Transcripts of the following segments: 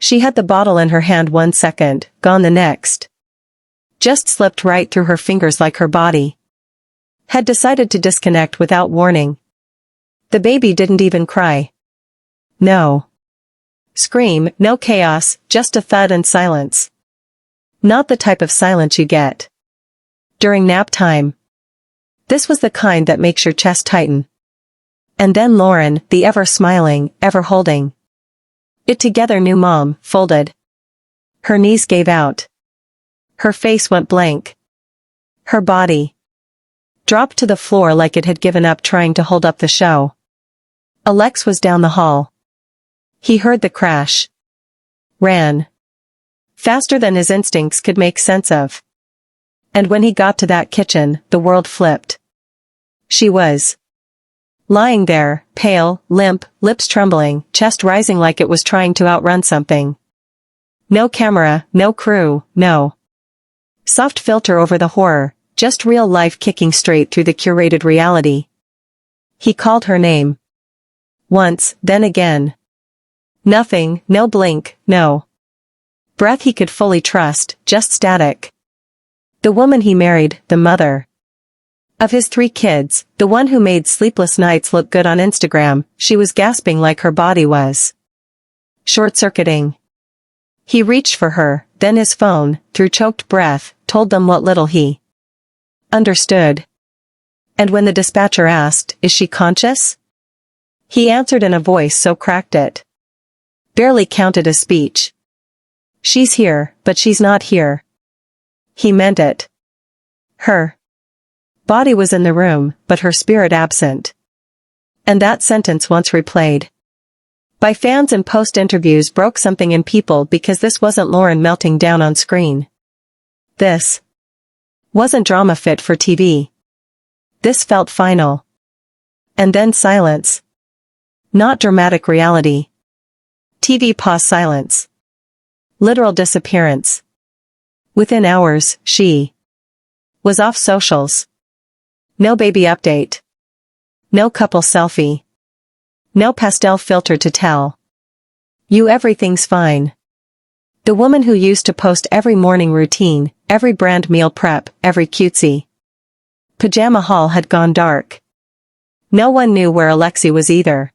She had the bottle in her hand 1 second, gone the next. Just slipped right through her fingers like her body had decided to disconnect without warning. The baby didn't even cry. No scream, no chaos, just a thud and silence. Not the type of silence you get during nap time. This was the kind that makes your chest tighten. And then Loren, the ever-smiling, ever-holding it together new mom, folded. Her knees gave out. Her face went blank. Her body dropped to the floor like it had given up trying to hold up the show. Alex was down the hall. He heard the crash. Ran faster than his instincts could make sense of. And when he got to that kitchen, the world flipped. She was lying there, pale, limp, lips trembling, chest rising like it was trying to outrun something. No camera, no crew, no soft filter over the horror, just real life kicking straight through the curated reality. He called her name. Once, then again. Nothing, no blink, no breath he could fully trust, just static. The woman he married, the mother of his 3 kids, the one who made sleepless nights look good on Instagram, she was gasping like her body was short-circuiting. He reached for her, then his phone, through choked breath, told them what little he understood. And when the dispatcher asked, "Is she conscious?" he answered in a voice so cracked it barely counted as speech. "She's here, but she's not here." He meant it. Her body was in the room, but her spirit absent. And that sentence once replayed by fans and post-interviews broke something in people because this wasn't Loren melting down on screen. This wasn't drama fit for TV. This felt final. And then silence. Not dramatic reality. TV pause silence. Literal disappearance. Within hours, she was off socials. No baby update. No couple selfie. No pastel filter to tell you everything's fine. The woman who used to post every morning routine, every brand meal prep, every cutesy pajama haul had gone dark. No one knew where Alexei was either.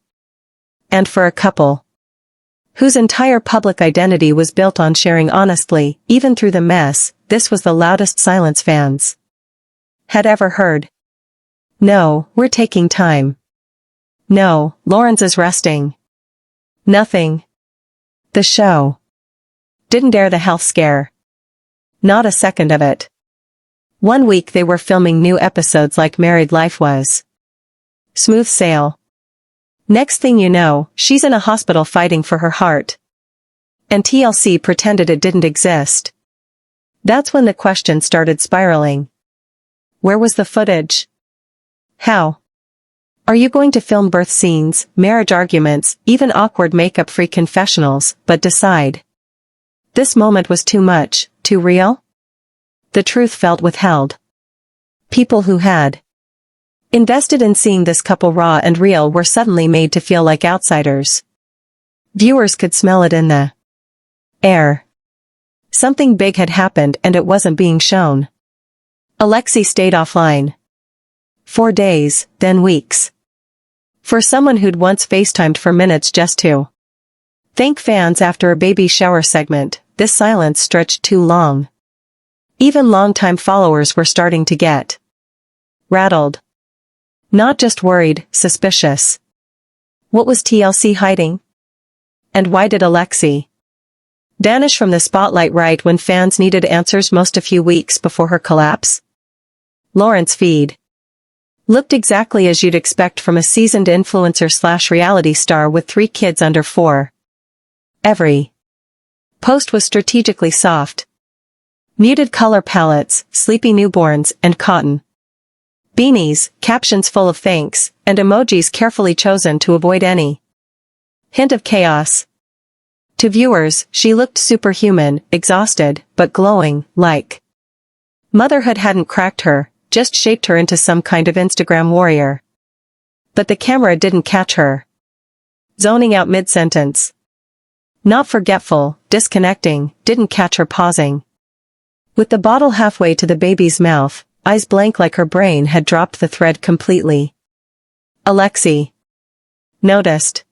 And for a couple whose entire public identity was built on sharing honestly, even through the mess, this was the loudest silence fans had ever heard. No, we're taking time. No, Loren's is resting. Nothing. The show didn't dare the health scare. Not a second of it. 1 week they were filming new episodes like married life was smooth sail. Next thing you know, she's in a hospital fighting for her heart. And TLC pretended it didn't exist. That's when the question started spiraling. Where was the footage? How are you going to film birth scenes, marriage arguments, even awkward makeup-free confessionals, but decide this moment was too much, too real? The truth felt withheld. People who had invested in seeing this couple raw and real were suddenly made to feel like outsiders. Viewers could smell it in the air. Something big had happened and it wasn't being shown. Alexei stayed offline. 4 days, then weeks. For someone who'd once FaceTimed for minutes just to thank fans after a baby shower segment, this silence stretched too long. Even longtime followers were starting to get rattled. Not just worried, suspicious. What was TLC hiding? And why did Alexei vanish from the spotlight right when fans needed answers most a few weeks before her collapse? Loren's feed looked exactly as you'd expect from a seasoned influencer/reality star with 3 kids under 4. Every post was strategically soft. Muted color palettes, sleepy newborns, and cotton beanies, captions full of thanks, and emojis carefully chosen to avoid any hint of chaos. To viewers, she looked superhuman, exhausted, but glowing, like motherhood hadn't cracked her, just shaped her into some kind of Instagram warrior. But the camera didn't catch her zoning out mid-sentence. Not forgetful, disconnecting, didn't catch her pausing. With the bottle halfway to the baby's mouth, eyes blank like her brain had dropped the thread completely. Alexei noticed.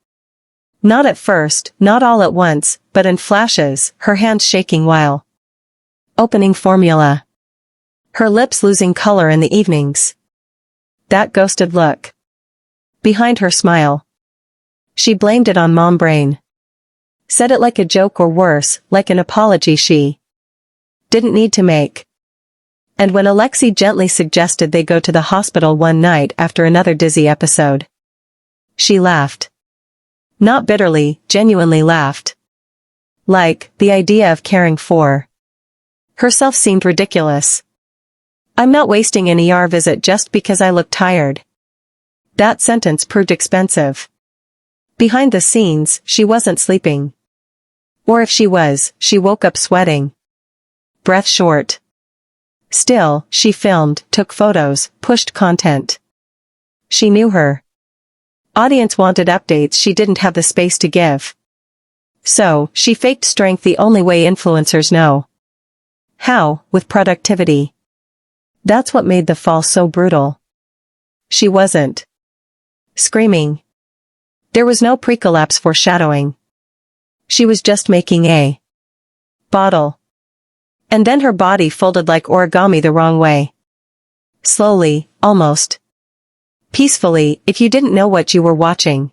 Not at first, not all at once, but in flashes, her hands shaking while opening formula. Her lips losing color in the evenings. That ghosted look. Behind her smile. She blamed it on mom brain. Said it like a joke or worse, like an apology she didn't need to make. And when Alexei gently suggested they go to the hospital one night after another dizzy episode, she laughed. Not bitterly, genuinely laughed. Like, the idea of caring for herself seemed ridiculous. I'm not wasting an ER visit just because I look tired. That sentence proved expensive. Behind the scenes, she wasn't sleeping. Or if she was, she woke up sweating. Breath short. Still, she filmed, took photos, pushed content. She knew her audience wanted updates she didn't have the space to give. So, she faked strength the only way influencers know how, with productivity. That's what made the fall so brutal. She wasn't screaming. There was no pre-collapse foreshadowing. She was just making a bottle. And then her body folded like origami the wrong way. Slowly, almost peacefully, if you didn't know what you were watching.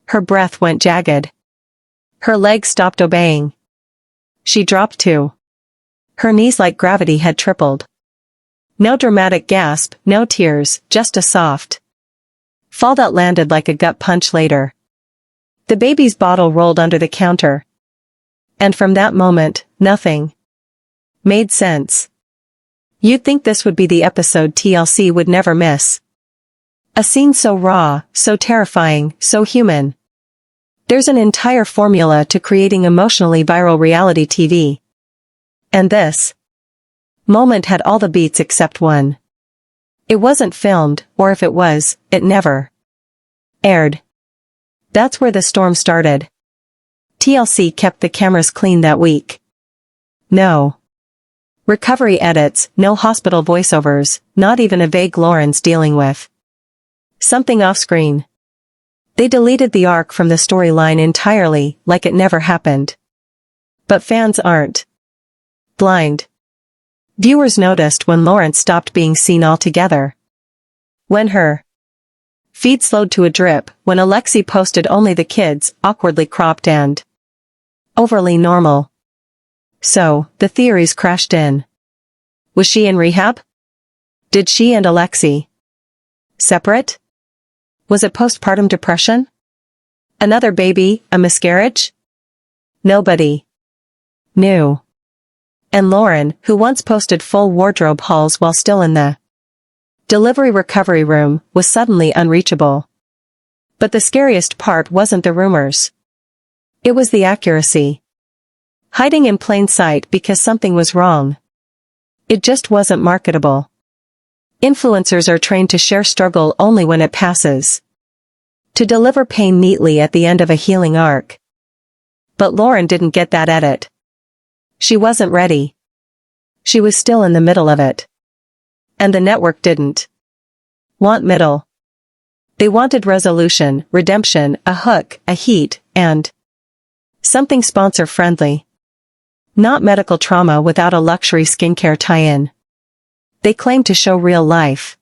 Her breath went jagged. Her legs stopped obeying. She dropped too. Her knees like gravity had tripled. No dramatic gasp, no tears, just a soft fall that landed like a gut punch later. The baby's bottle rolled under the counter. And from that moment, nothing made sense. You'd think this would be the episode TLC would never miss. A scene so raw, so terrifying, so human. There's an entire formula to creating emotionally viral reality TV. And this moment had all the beats except one. It wasn't filmed, or if it was, it never aired. That's where the storm started. TLC kept the cameras clean that week. No recovery edits, no hospital voiceovers, not even a vague Loren's dealing with something off-screen. They deleted the arc from the storyline entirely, like it never happened. But fans aren't blind. Viewers noticed when Loren stopped being seen altogether. When her feed slowed to a drip, when Alexei posted only the kids, awkwardly cropped and overly normal. So, the theories crashed in. Was she in rehab? Did she and Alexei separate? Was it postpartum depression? Another baby, a miscarriage? Nobody knew. And Loren, who once posted full wardrobe hauls while still in the delivery recovery room, was suddenly unreachable. But the scariest part wasn't the rumors. It was the accuracy. Hiding in plain sight because something was wrong. It just wasn't marketable. Influencers are trained to share struggle only when it passes. To deliver pain neatly at the end of a healing arc. But Loren didn't get that edit. She wasn't ready. She was still in the middle of it. And the network didn't want middle. They wanted resolution, redemption, a hook, a heat, and something sponsor-friendly. Not medical trauma without a luxury skincare tie-in. They claimed to show real life.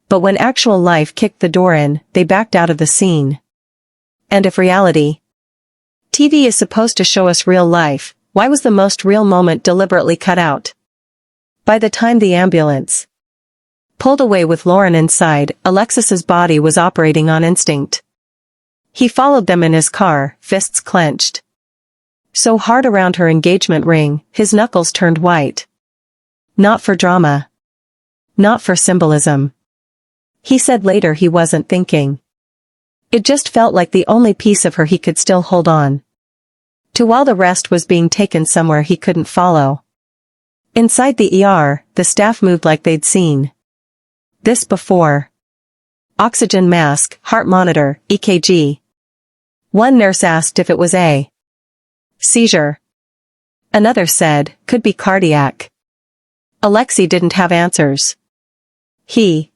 But when actual life kicked the door in, they backed out of the scene. And if reality TV is supposed to show us real life, why was the most real moment deliberately cut out? By the time the ambulance pulled away with Loren inside, Alexis's body was operating on instinct. He followed them in his car, fists clenched so hard around her engagement ring, his knuckles turned white. Not for drama. Not for symbolism. He said later he wasn't thinking. It just felt like the only piece of her he could still hold on to while the rest was being taken somewhere he couldn't follow. Inside the ER, the staff moved like they'd seen this before. Oxygen mask, heart monitor, EKG. One nurse asked if it was a Seizure. Another said, could be cardiac. Alexei didn't have answers. He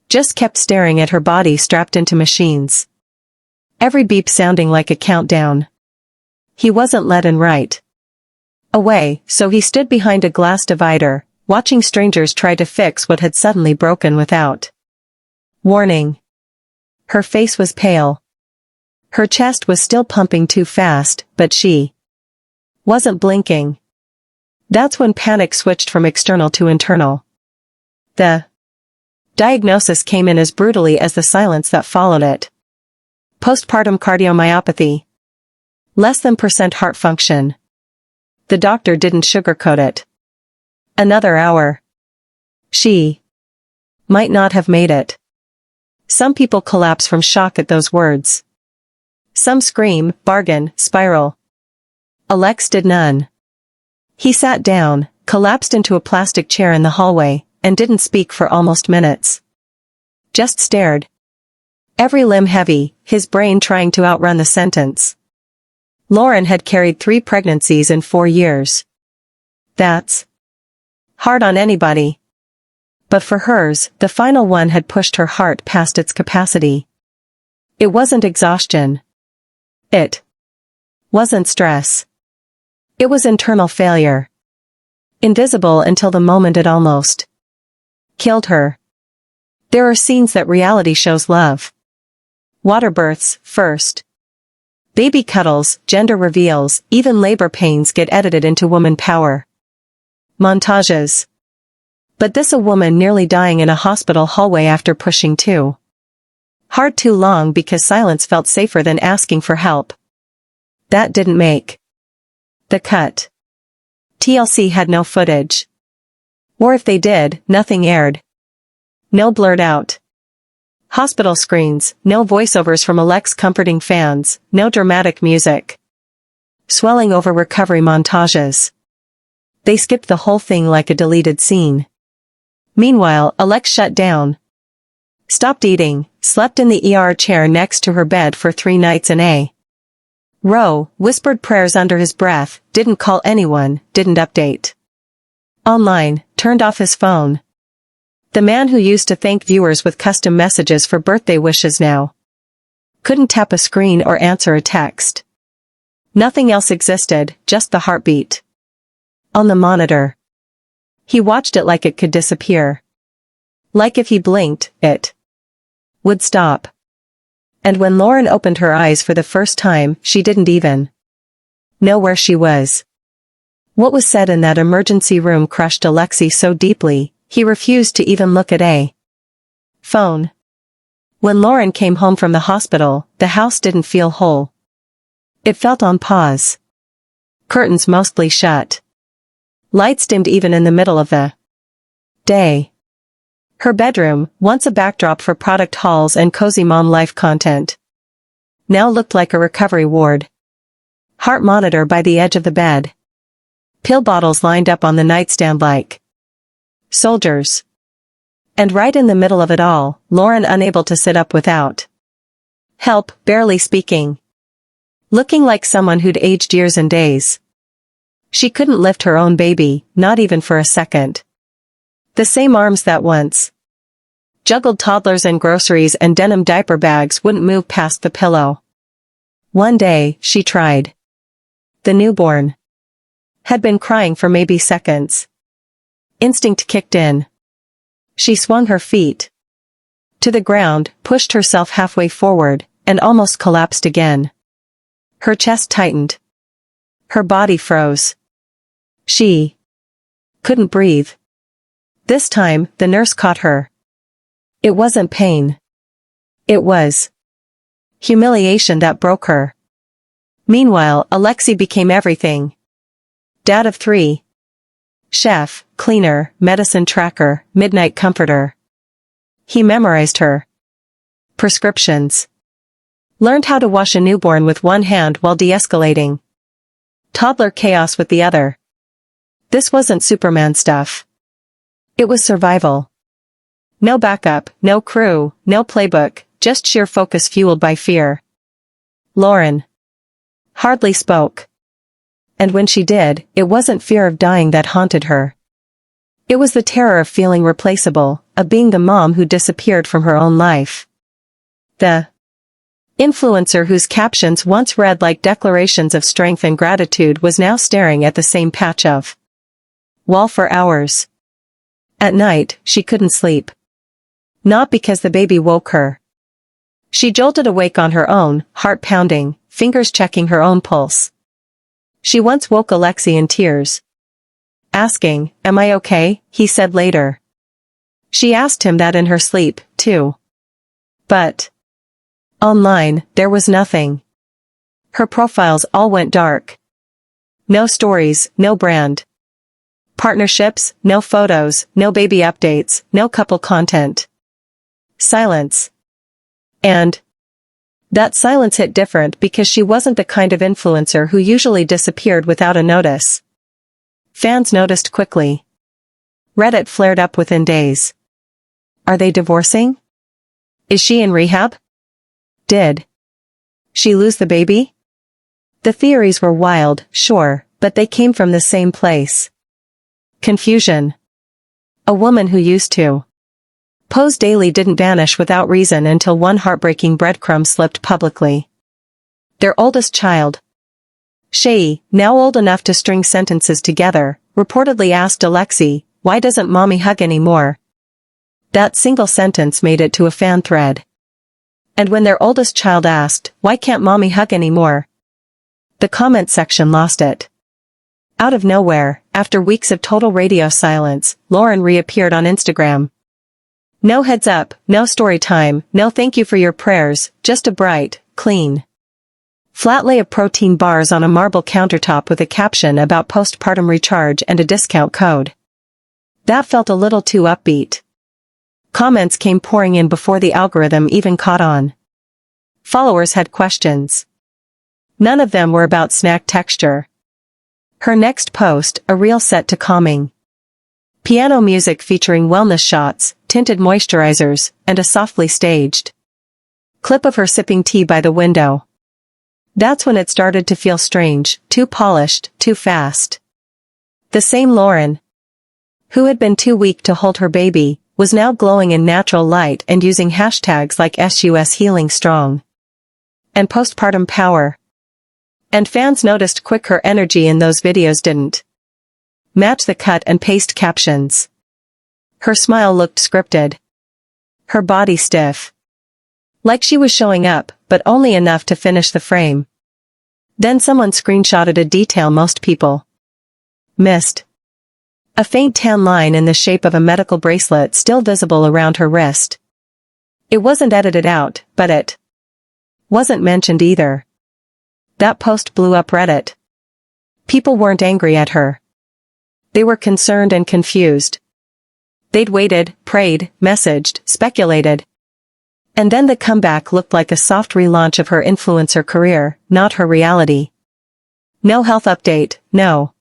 just kept staring at her body strapped into machines. Every beep sounding like a countdown. He wasn't letting right away, so he stood behind a glass divider, watching strangers try to fix what had suddenly broken without warning. Her face was pale. Her chest was still pumping too fast, but she wasn't blinking. That's when panic switched from external to internal. The diagnosis came in as brutally as the silence that followed it. Postpartum cardiomyopathy. Less than % heart function. The doctor didn't sugarcoat it. Another hour. She might not have made it. Some people collapse from shock at those words. Some scream, bargain, spiral. Alex did none. He sat down, collapsed into a plastic chair in the hallway, and didn't speak for almost minutes. Just stared. Every limb heavy, his brain trying to outrun the sentence. Loren had carried 3 pregnancies in 4 years. That's hard on anybody. But for hers, the final one had pushed her heart past its capacity. It wasn't exhaustion. It wasn't stress. It was internal failure. Invisible until the moment it almost killed her. There are scenes that reality shows love. Water births, first. Baby cuddles, gender reveals, even labor pains get edited into woman power montages. But this a woman nearly dying in a hospital hallway after pushing too hard too long because silence felt safer than asking for help. That didn't make the cut. TLC had no footage. Or if they did, nothing aired. No blurred out hospital screens, no voiceovers from Alex comforting fans, no dramatic music swelling over recovery montages. They skipped the whole thing like a deleted scene. Meanwhile, Alex shut down. Stopped eating, slept in the ER chair next to her bed for 3 nights in a row, whispered prayers under his breath, didn't call anyone, didn't update online, turned off his phone. The man who used to thank viewers with custom messages for birthday wishes now couldn't tap a screen or answer a text. Nothing else existed, just the heartbeat on the monitor. He watched it like it could disappear. Like if he blinked, it would stop. And when Loren opened her eyes for the first time, she didn't even know where she was. What was said in that emergency room crushed Alexei so deeply, he refused to even look at a phone. When Loren came home from the hospital, the house didn't feel whole. It felt on pause. Curtains mostly shut. Lights dimmed even in the middle of the day. Her bedroom, once a backdrop for product hauls and cozy mom life content, now looked like a recovery ward. Heart monitor by the edge of the bed. Pill bottles lined up on the nightstand like soldiers. And right in the middle of it all, Loren unable to sit up without help, barely speaking. Looking like someone who'd aged years and days. She couldn't lift her own baby, not even for a second. The same arms that once juggled toddlers and groceries and denim diaper bags wouldn't move past the pillow. One day, she tried. The newborn had been crying for maybe seconds. Instinct kicked in. She swung her feet to the ground, pushed herself halfway forward, and almost collapsed again. Her chest tightened. Her body froze. She couldn't breathe. This time, the nurse caught her. It wasn't pain. It was humiliation that broke her. Meanwhile, Alexei became everything. Dad of 3. Chef, cleaner, medicine tracker, midnight comforter. He memorized her prescriptions. Learned how to wash a newborn with one hand while de-escalating toddler chaos with the other. This wasn't Superman stuff. It was survival. No backup, no crew, no playbook, just sheer focus fueled by fear. Loren hardly spoke. And when she did, it wasn't fear of dying that haunted her. It was the terror of feeling replaceable, of being the mom who disappeared from her own life. The influencer whose captions once read like declarations of strength and gratitude was now staring at the same patch of wall for hours. At night, she couldn't sleep. Not because the baby woke her. She jolted awake on her own, heart pounding, fingers checking her own pulse. She once woke Alexei in tears. Asking, "Am I okay?" he said later. She asked him that in her sleep, too. But online, there was nothing. Her profiles all went dark. No stories, no brand. Partnerships, no photos, no baby updates, no couple content. Silence. And that silence hit different because she wasn't the kind of influencer who usually disappeared without a notice. Fans noticed quickly. Reddit flared up within days. Are they divorcing? Is she in rehab? Did she lose the baby? The theories were wild, sure, but they came from the same place. Confusion. A woman who used to pose daily didn't vanish without reason until one heartbreaking breadcrumb slipped publicly. Their oldest child, Shay, now old enough to string sentences together, reportedly asked Alexei, "Why doesn't mommy hug anymore?" That single sentence made it to a fan thread. And when their oldest child asked, "Why can't mommy hug anymore?" the comment section lost it. Out of nowhere, after weeks of total radio silence, Loren reappeared on Instagram. No heads up, no story time, no thank you for your prayers, just a bright, clean flat lay of protein bars on a marble countertop with a caption about postpartum recharge and a discount code. That felt a little too upbeat. Comments came pouring in before the algorithm even caught on. Followers had questions. None of them were about snack texture. Her next post, a reel set to calming piano music featuring wellness shots, tinted moisturizers, and a softly staged clip of her sipping tea by the window. That's when it started to feel strange, too polished, too fast. The same Loren, who had been too weak to hold her baby, was now glowing in natural light and using hashtags like SUS healing strong and postpartum power. And fans noticed quick her energy in those videos didn't match the cut and paste captions. Her smile looked scripted. Her body stiff. Like she was showing up, but only enough to finish the frame. Then someone screenshotted a detail most people missed. A faint tan line in the shape of a medical bracelet still visible around her wrist. It wasn't edited out, but it wasn't mentioned either. That post blew up Reddit. People weren't angry at her. They were concerned and confused. They'd waited, prayed, messaged, speculated. And then the comeback looked like a soft relaunch of her influencer career, not her reality. No health update, no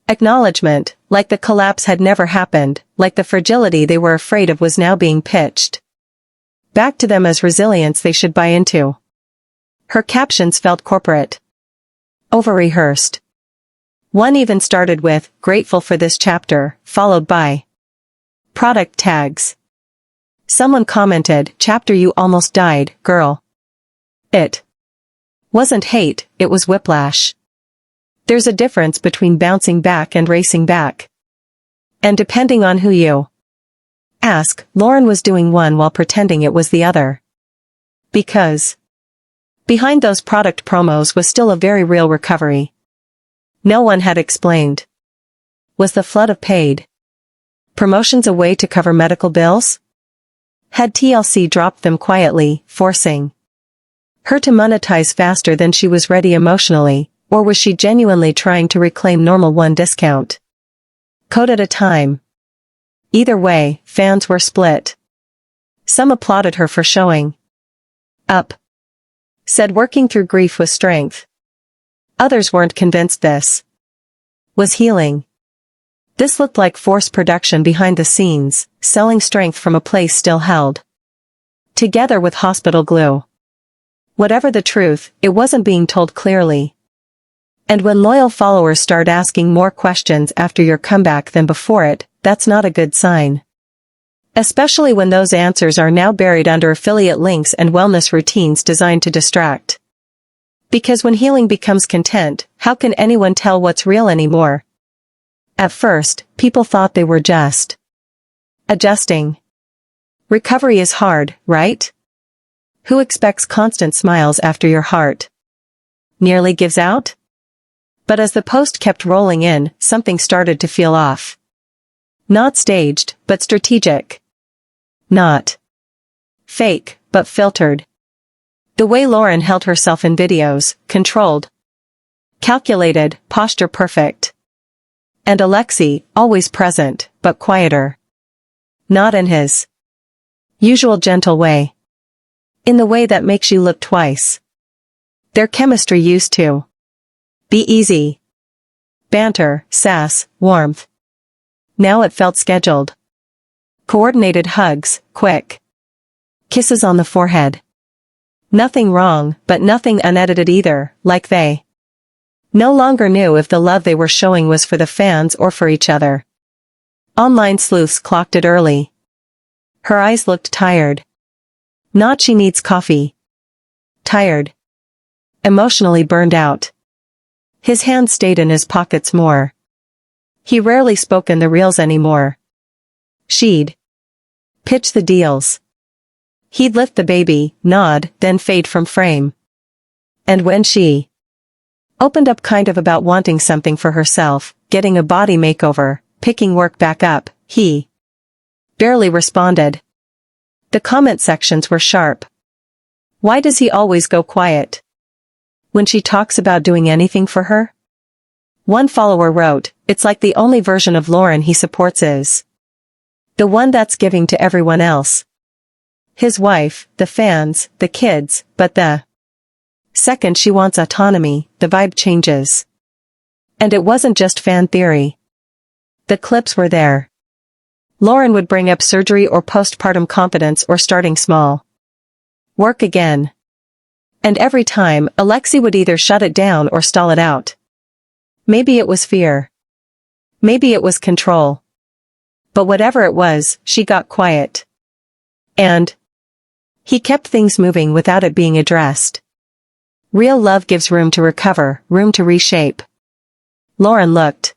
acknowledgement, like the collapse had never happened, like the fragility they were afraid of was now being pitched back to them as resilience they should buy into. Her captions felt corporate. Over-rehearsed. One even started with, "Grateful for this chapter," followed by product tags. Someone commented, "Chapter you almost died, girl." It wasn't hate, it was whiplash. There's a difference between bouncing back and racing back. And depending on who you ask, Loren was doing one while pretending it was the other. Because behind those product promos was still a very real recovery. No one had explained. Was the flood of paid promotions a way to cover medical bills? Had TLC dropped them quietly, forcing her to monetize faster than she was ready emotionally, or was she genuinely trying to reclaim normal one discount code at a time? Either way, fans were split. Some applauded her for showing up. Said working through grief was strength. Others weren't convinced this was healing. This looked like forced production behind the scenes, selling strength from a place still held together with hospital glue. Whatever the truth, it wasn't being told clearly. And when loyal followers start asking more questions after your comeback than before it, that's not a good sign. Especially when those answers are now buried under affiliate links and wellness routines designed to distract. Because when healing becomes content, how can anyone tell what's real anymore? At first, people thought they were just adjusting. Recovery is hard, right? Who expects constant smiles after your heart nearly gives out? But as the post kept rolling in, something started to feel off. Not staged, but strategic. Not fake, but filtered. The way Loren held herself in videos, controlled, calculated, posture perfect. And Alexei, always present, but quieter. Not in his usual gentle way. In the way that makes you look twice. Their chemistry used to be easy. Banter, sass, warmth. Now it felt scheduled. Coordinated hugs, quick kisses on the forehead. Nothing wrong, but nothing unedited either, like they no longer knew if the love they were showing was for the fans or for each other. Online sleuths clocked it early. Her eyes looked tired. Not she needs coffee. Tired. Emotionally burned out. His hands stayed in his pockets more. He rarely spoke in the reels anymore. She'd pitch the deals. He'd lift the baby, nod, then fade from frame. And when she opened up kind of about wanting something for herself, getting a body makeover, picking work back up, he barely responded. The comment sections were sharp. Why does he always go quiet when she talks about doing anything for her? One follower wrote, "It's like the only version of Loren he supports is the one that's giving to everyone else. His wife, the fans, the kids, but the second she wants autonomy, the vibe changes." And it wasn't just fan theory. The clips were there. Loren would bring up surgery or postpartum confidence or starting small. Work again. And every time, Alexei would either shut it down or stall it out. Maybe it was fear. Maybe it was control. But whatever it was, she got quiet. And he kept things moving without it being addressed. Real love gives room to recover, room to reshape. Loren looked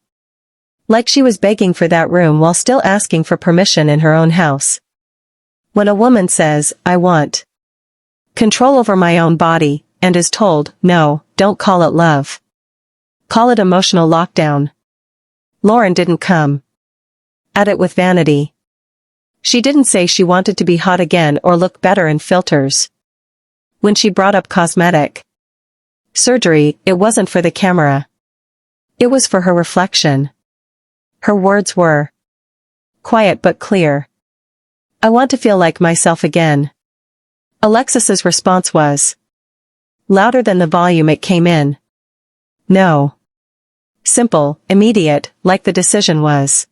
like she was begging for that room while still asking for permission in her own house. When a woman says, "I want control over my own body," and is told, "No, don't call it love. Call it emotional lockdown." Loren didn't come at it with vanity. She didn't say she wanted to be hot again or look better in filters. When she brought up cosmetic surgery, it wasn't for the camera. It was for her reflection. Her words were quiet but clear. "I want to feel like myself again." Alexis's response was louder than the volume it came in. No. Simple, immediate, like the decision was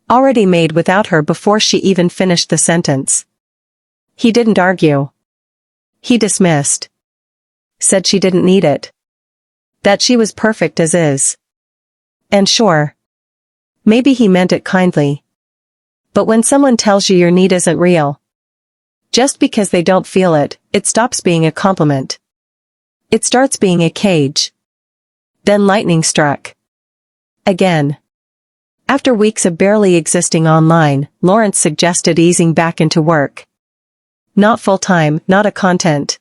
already made without her before she even finished the sentence. He didn't argue. He dismissed. Said she didn't need it. That she was perfect as is. And sure, maybe he meant it kindly. But when someone tells you your need isn't real, just because they don't feel it, it stops being a compliment. It starts being a cage. Then lightning struck. Again. After weeks of barely existing online, Lawrence suggested easing back into work. Not full-time, not a content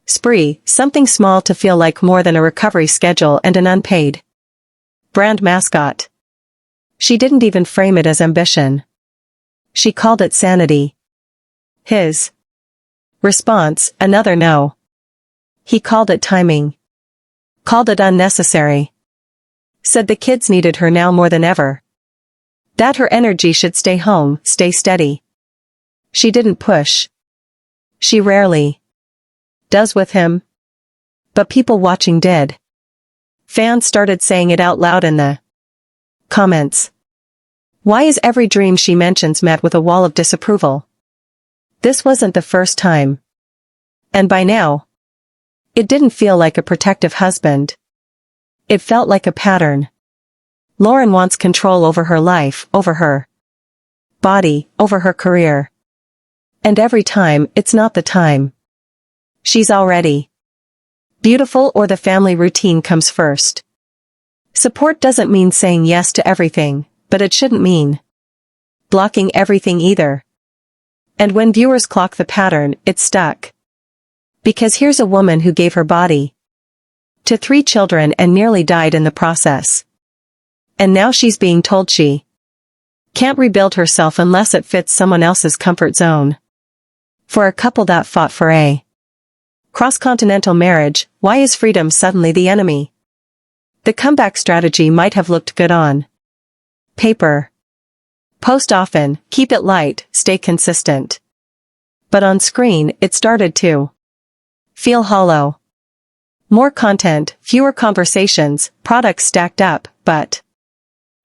spree, something small to feel like more than a recovery schedule and an unpaid brand mascot. She didn't even frame it as ambition. She called it sanity. His response, another no. He called it timing. Called it unnecessary. Said the kids needed her now more than ever. That her energy should stay home, stay steady. She didn't push. She rarely does with him. But people watching did. Fans started saying it out loud in the comments. Why is every dream she mentions met with a wall of disapproval? This wasn't the first time. And by now, it didn't feel like a protective husband. It felt like a pattern. Loren wants control over her life, over her body, over her career. And every time, it's not the time. She's already beautiful, or the family routine comes first. Support doesn't mean saying yes to everything, but it shouldn't mean blocking everything either. And when viewers clock the pattern, it's stuck. Because here's a woman who gave her body to 3 children and nearly died in the process. And now she's being told she can't rebuild herself unless it fits someone else's comfort zone. For a couple that fought for a cross-continental marriage, why is freedom suddenly the enemy? The comeback strategy might have looked good on paper. Post often, keep it light, stay consistent. But on screen, it started to feel hollow. More content, fewer conversations, products stacked up, but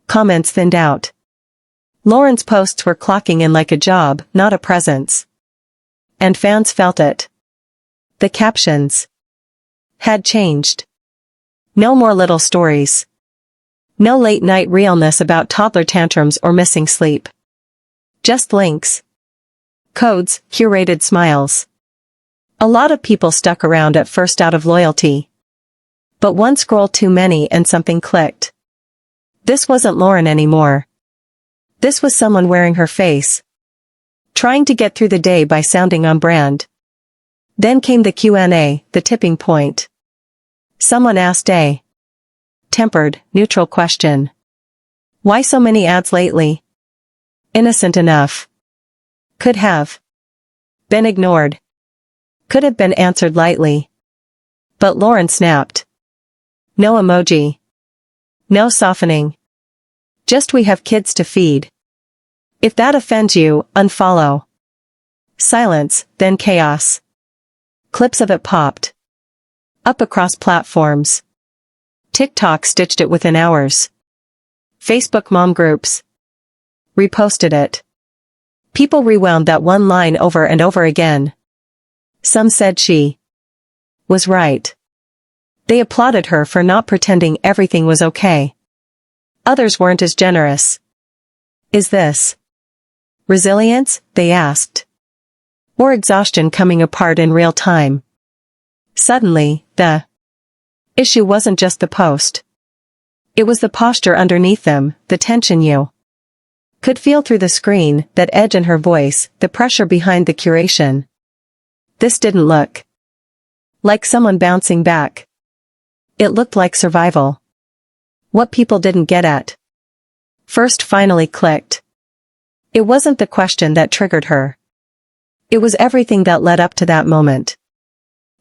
comments thinned out. Loren's posts were clocking in like a job, not a presence. And fans felt it. The captions had changed. No more little stories. No late-night realness about toddler tantrums or missing sleep. Just links, codes, curated smiles. A lot of people stuck around at first out of loyalty. But one scroll too many and something clicked. This wasn't Loren anymore. This was someone wearing her face, trying to get through the day by sounding on brand. Then came the Q&A, the tipping point. Someone asked a tempered, neutral question. Why so many ads lately? Innocent enough. Could have been ignored. Could have been answered lightly. But Loren snapped. No emoji. No softening. Just we have kids to feed. If that offends you, unfollow. Silence, then chaos. Clips of it popped up across platforms. TikTok stitched it within hours. Facebook mom groups reposted it. People rewound that one line over and over again. Some said she was right. They applauded her for not pretending everything was okay. Others weren't as generous. Is this resilience, they asked? Or exhaustion coming apart in real time? Suddenly, the issue wasn't just the post. It was the posture underneath them, the tension you could feel through the screen, that edge in her voice, the pressure behind the curation. This didn't look like someone bouncing back. It looked like survival. What people didn't get at first finally clicked. It wasn't the question that triggered her. It was everything that led up to that moment.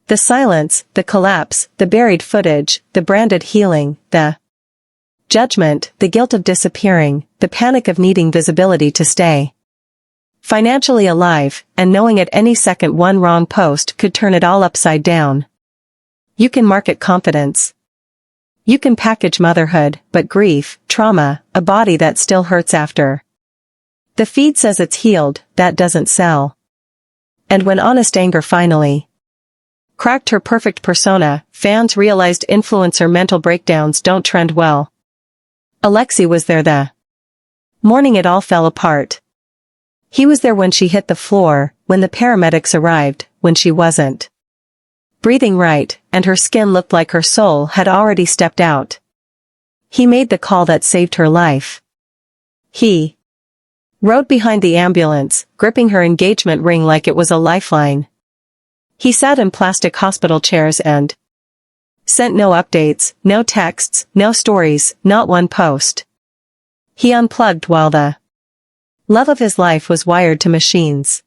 The silence, the collapse, the buried footage, the branded healing, the judgment, the guilt of disappearing, the panic of needing visibility to stay financially alive, and knowing at any second one wrong post could turn it all upside down. You can market confidence. You can package motherhood, but grief, trauma, a body that still hurts after the feed says it's healed, that doesn't sell. And when honest anger finally cracked her perfect persona, fans realized influencer mental breakdowns don't trend well. Alexei was there the morning it all fell apart. He was there when she hit the floor, when the paramedics arrived, when she wasn't breathing right, and her skin looked like her soul had already stepped out. He made the call that saved her life. He rode behind the ambulance, gripping her engagement ring like it was a lifeline. He sat in plastic hospital chairs and sent no updates, no texts, no stories, not one post. He unplugged while the love of his life was wired to machines.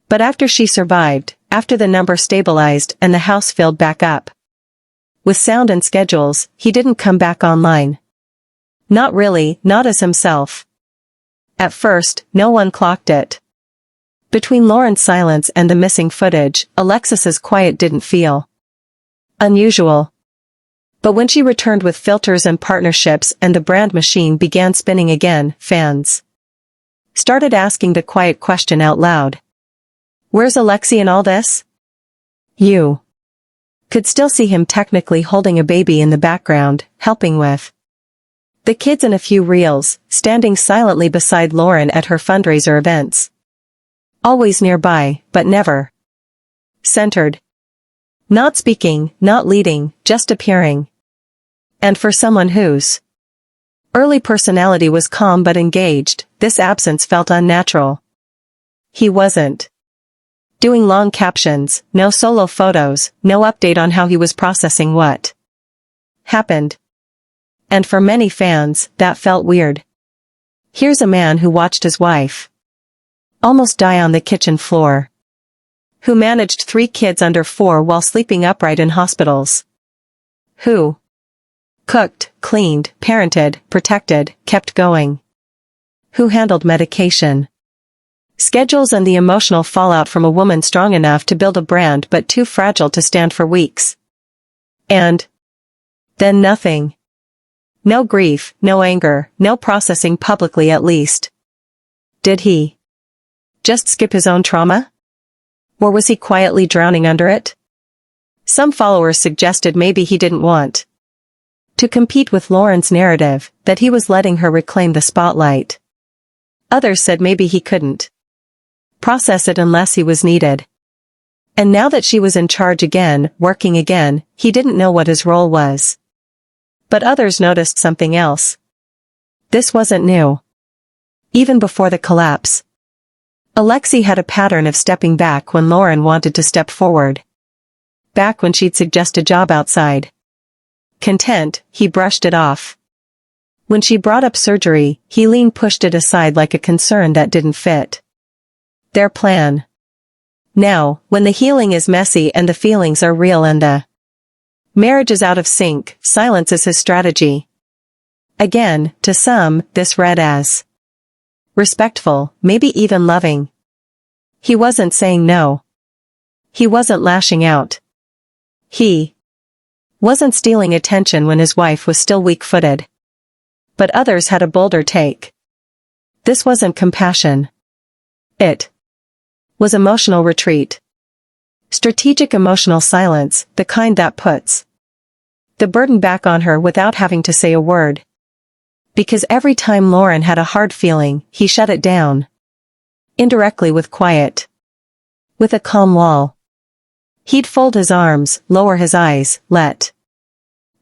But after she survived, after the number stabilized and the house filled back up with sound and schedules, he didn't come back online. Not really, not as himself. At first, no one clocked it. Between Loren's silence and the missing footage, Alexis's quiet didn't feel unusual. But when she returned with filters and partnerships and the brand machine began spinning again, fans started asking the quiet question out loud. Where's Alexei in all this? You Could still see him technically holding a baby in the background, helping with the kids in a few reels, standing silently beside Loren at her fundraiser events. Always nearby, but never centered. Not speaking, not leading, just appearing. And for someone whose early personality was calm but engaged, this absence felt unnatural. He wasn't doing long captions, no solo photos, no update on how he was processing what happened. And for many fans, that felt weird. Here's a man who watched his wife almost die on the kitchen floor, who managed 3 kids under 4 while sleeping upright in hospitals, who cooked, cleaned, parented, protected, kept going, who handled medication, schedules and the emotional fallout from a woman strong enough to build a brand but too fragile to stand for weeks. And then nothing. No grief, no anger, no processing publicly at least. Did he just skip his own trauma? Or was he quietly drowning under it? Some followers suggested maybe he didn't want to compete with Loren's narrative, that he was letting her reclaim the spotlight. Others said maybe he couldn't process it unless he was needed. And now that she was in charge again, working again, he didn't know what his role was. But others noticed something else. This wasn't new. Even before the collapse, Alexei had a pattern of stepping back when Loren wanted to step forward. Back when she'd suggest a job outside content, he brushed it off. When she brought up surgery, he pushed it aside like a concern that didn't fit their plan. Now, when the healing is messy and the feelings are real and the marriage is out of sync, silence is his strategy. Again, to some, this read as respectful, maybe even loving. He wasn't saying no. He wasn't lashing out. He wasn't stealing attention when his wife was still weak-footed. But others had a bolder take. This wasn't compassion. It was emotional retreat. Strategic emotional silence, the kind that puts the burden back on her without having to say a word. Because every time Loren had a hard feeling, he shut it down. Indirectly with quiet. With a calm wall. He'd fold his arms, lower his eyes, let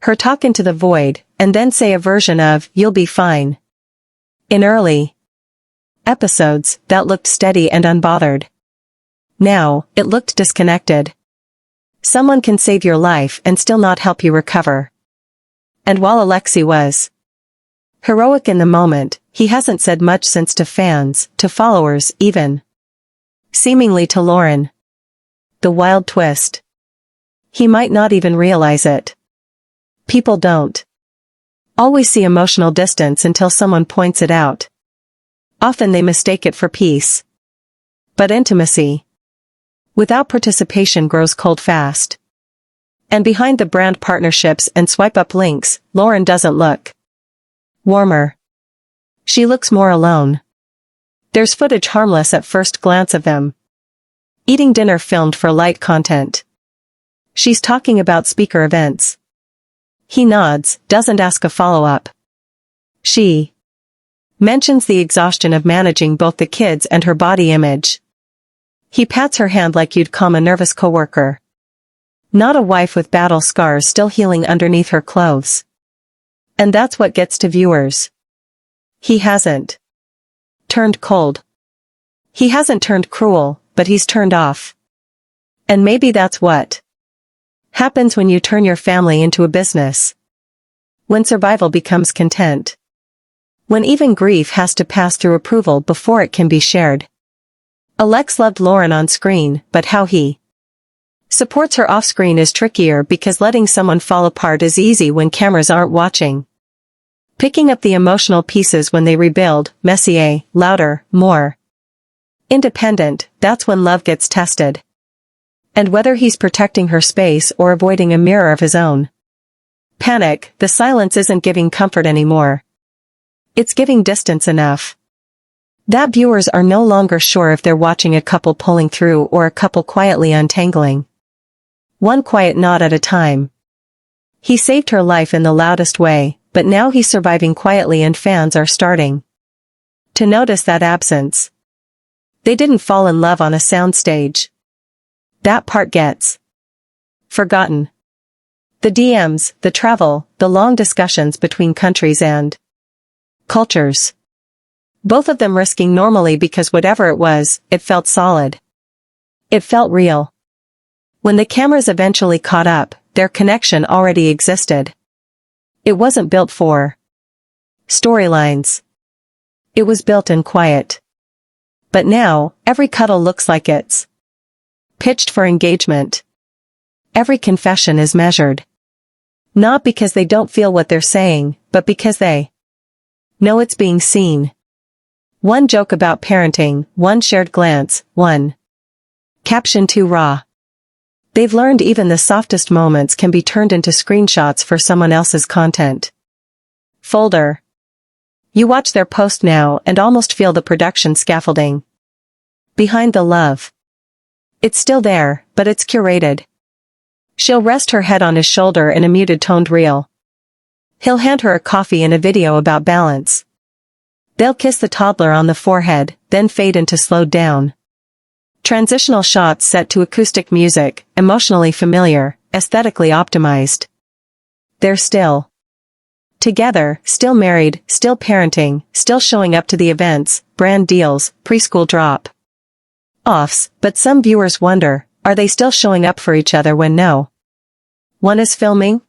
her talk into the void, and then say a version of, "You'll be fine." In early episodes, that looked steady and unbothered. Now, it looked disconnected. Someone can save your life and still not help you recover. And while Alexei was heroic in the moment, he hasn't said much since, to fans, to followers, even seemingly to Loren. The wild twist. He might not even realize it. People don't always see emotional distance until someone points it out. Often they mistake it for peace. But intimacy without participation grows cold fast. And behind the brand partnerships and swipe-up links, Loren doesn't look warmer. She looks more alone. There's footage harmless at first glance of them eating dinner filmed for light content. She's talking about speaker events. He nods, doesn't ask a follow-up. She mentions the exhaustion of managing both the kids and her body image. He pats her hand like you'd calm a nervous coworker. Not a wife with battle scars still healing underneath her clothes. And that's what gets to viewers. He hasn't turned cold. He hasn't turned cruel, but he's turned off. And maybe that's what happens when you turn your family into a business. When survival becomes content. When even grief has to pass through approval before it can be shared. Alex loved Loren on screen, but how he supports her off-screen is trickier because letting someone fall apart is easy when cameras aren't watching. Picking up the emotional pieces when they rebuild, messier, louder, more independent, that's when love gets tested. And whether he's protecting her space or avoiding a mirror of his own panic, the silence isn't giving comfort anymore. It's giving distance enough that viewers are no longer sure if they're watching a couple pulling through or a couple quietly untangling. One quiet nod at a time. He saved her life in the loudest way, but now he's surviving quietly and fans are starting to notice that absence. They didn't fall in love on a soundstage. That part gets forgotten. The DMs, the travel, the long discussions between countries and cultures. Both of them risking normally because whatever it was, it felt solid. It felt real. When the cameras eventually caught up, their connection already existed. It wasn't built for storylines. It was built in quiet. But now, every cuddle looks like it's pitched for engagement. Every confession is measured. Not because they don't feel what they're saying, but because they know it's being seen. One joke about parenting, one shared glance, one caption too raw. They've learned even the softest moments can be turned into screenshots for someone else's content folder. You watch their post now and almost feel the production scaffolding behind the love. It's still there, but it's curated. She'll rest her head on his shoulder in a muted toned reel. He'll hand her a coffee and a video about balance. They'll kiss the toddler on the forehead, then fade into slowed down transitional shots set to acoustic music, emotionally familiar, aesthetically optimized. They're still together, still married, still parenting, still showing up to the events, brand deals, preschool drop-offs, but some viewers wonder, are they still showing up for each other when no one is filming?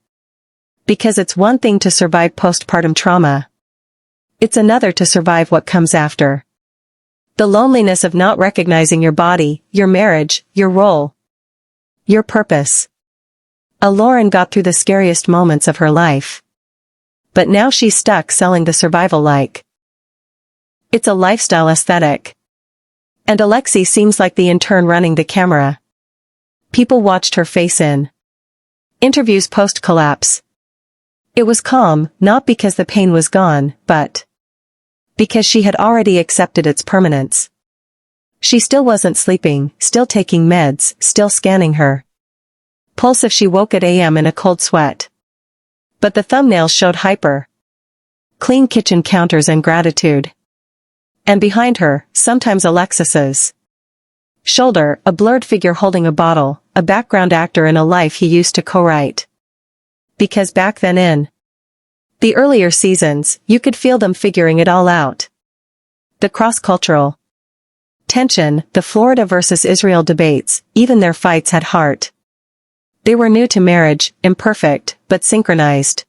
Because it's one thing to survive postpartum trauma. It's another to survive what comes after. The loneliness of not recognizing your body, your marriage, your role, your purpose. Loren got through the scariest moments of her life. But now she's stuck selling the survival like it's a lifestyle aesthetic. And Alexei seems like the intern running the camera. People watched her face in interviews post-collapse. It was calm, not because the pain was gone, but because she had already accepted its permanence. She still wasn't sleeping, still taking meds, still scanning her pulse if she woke at AM in a cold sweat. But the thumbnails showed hyper clean kitchen counters and gratitude. And behind her, sometimes Alexis's shoulder, a blurred figure holding a bottle, a background actor in a life he used to co-write. Because back then in the earlier seasons, you could feel them figuring it all out. The cross-cultural tension, the Florida versus Israel debates, even their fights had heart. They were new to marriage, imperfect, but synchronized.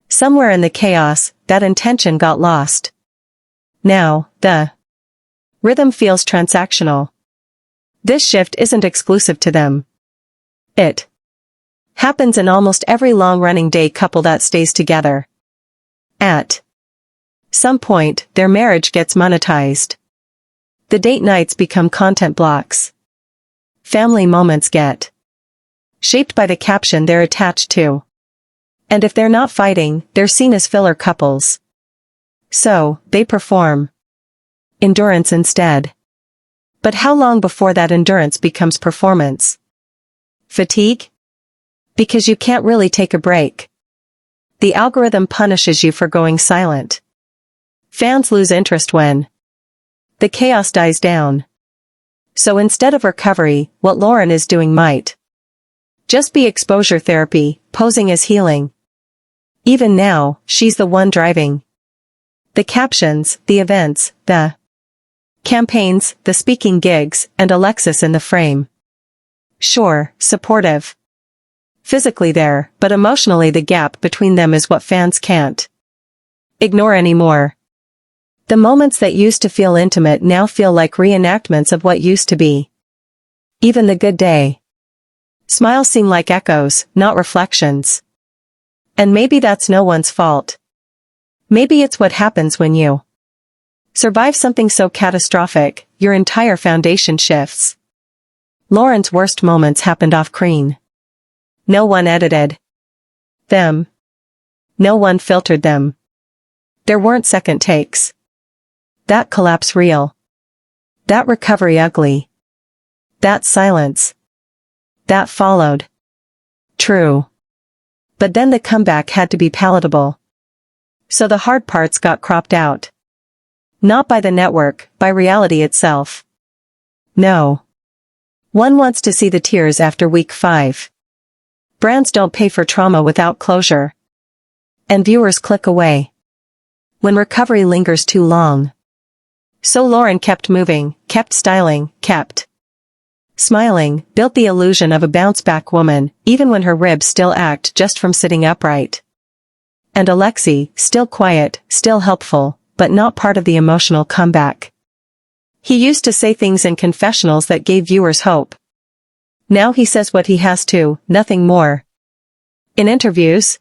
Somewhere in the chaos, that intention got lost. Now, the rhythm feels transactional. This shift isn't exclusive to them. It happens in almost every long-running gay couple that stays together. At some point, their marriage gets monetized. The date nights become content blocks. Family moments get shaped by the caption they're attached to. And if they're not fighting, they're seen as filler couples. So, they perform endurance instead. But how long before that endurance becomes performance? Fatigue? Because you can't really take a break. The algorithm punishes you for going silent. Fans lose interest when the chaos dies down. So instead of recovery, what Loren is doing might just be exposure therapy, posing as healing. Even now, she's the one driving the captions, the events, the campaigns, the speaking gigs, and Alexis in the frame. Sure, supportive. Physically there, but emotionally the gap between them is what fans can't ignore anymore. The moments that used to feel intimate now feel like reenactments of what used to be. Even the good day smiles seem like echoes, not reflections. And maybe that's no one's fault. Maybe it's what happens when you survive something so catastrophic, your entire foundation shifts. Loren's worst moments happened off-screen. No one edited them. No one filtered them. There weren't second takes. That collapse real. That recovery ugly. That silence that followed. True. But then the comeback had to be palatable. So the hard parts got cropped out. Not by the network, by reality itself. No. One wants to see the tears after week 5. Brands don't pay for trauma without closure. And viewers click away when recovery lingers too long. So Loren kept moving, kept styling, kept smiling, built the illusion of a bounce-back woman, even when her ribs still ached just from sitting upright. And Alexei, still quiet, still helpful, but not part of the emotional comeback. He used to say things in confessionals that gave viewers hope. Now he says what he has to, nothing more. In interviews,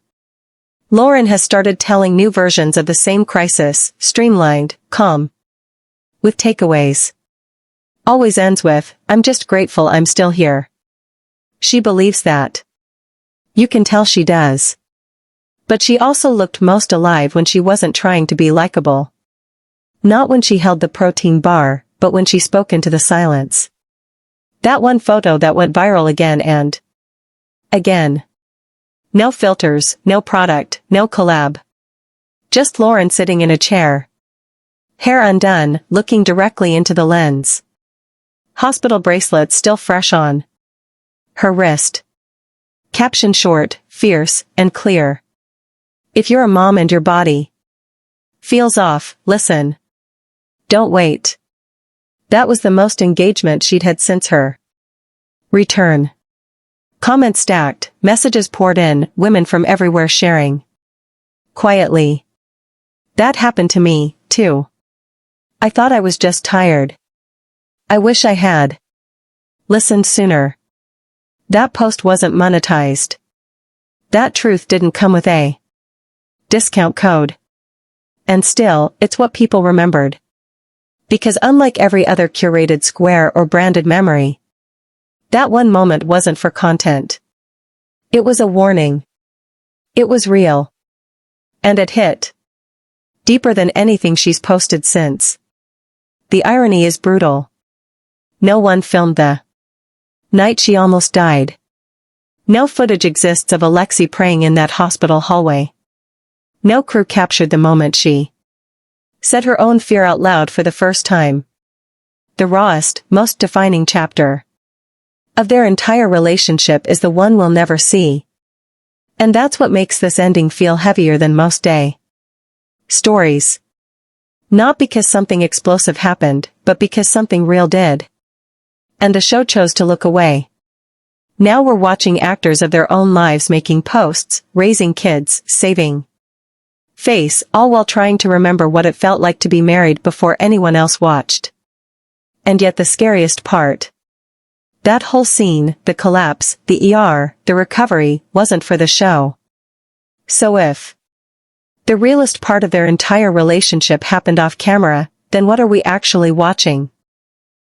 Loren has started telling new versions of the same crisis, streamlined, calm, with takeaways. Always ends with, "I'm just grateful I'm still here." She believes that. You can tell she does. But she also looked most alive when she wasn't trying to be likable. Not when she held the protein bar, but when she spoke into the silence. That one photo that went viral again and again. No filters, no product, no collab. Just Loren sitting in a chair. Hair undone, looking directly into the lens. Hospital bracelet still fresh on her wrist. Caption short, fierce, and clear. If you're a mom and your body feels off, listen. Don't wait. That was the most engagement she'd had since her return. Comments stacked, messages poured in, women from everywhere sharing. Quietly. That happened to me, too. I thought I was just tired. I wish I had listened sooner. That post wasn't monetized. That truth didn't come with a discount code. And still, it's what people remembered. Because unlike every other curated square or branded memory, that one moment wasn't for content. It was a warning. It was real. And it hit deeper than anything she's posted since. The irony is brutal. No one filmed the night she almost died. No footage exists of Alexei praying in that hospital hallway. No crew captured the moment she said her own fear out loud for the first time. The rawest, most defining chapter of their entire relationship is the one we'll never see. And that's what makes this ending feel heavier than most stories. Not because something explosive happened, but because something real did. And the show chose to look away. Now we're watching actors of their own lives making posts, raising kids, saving face, all while trying to remember what it felt like to be married before anyone else watched. And yet the scariest part. That whole scene, the collapse, the ER, the recovery, wasn't for the show. So if the realest part of their entire relationship happened off camera, then what are we actually watching?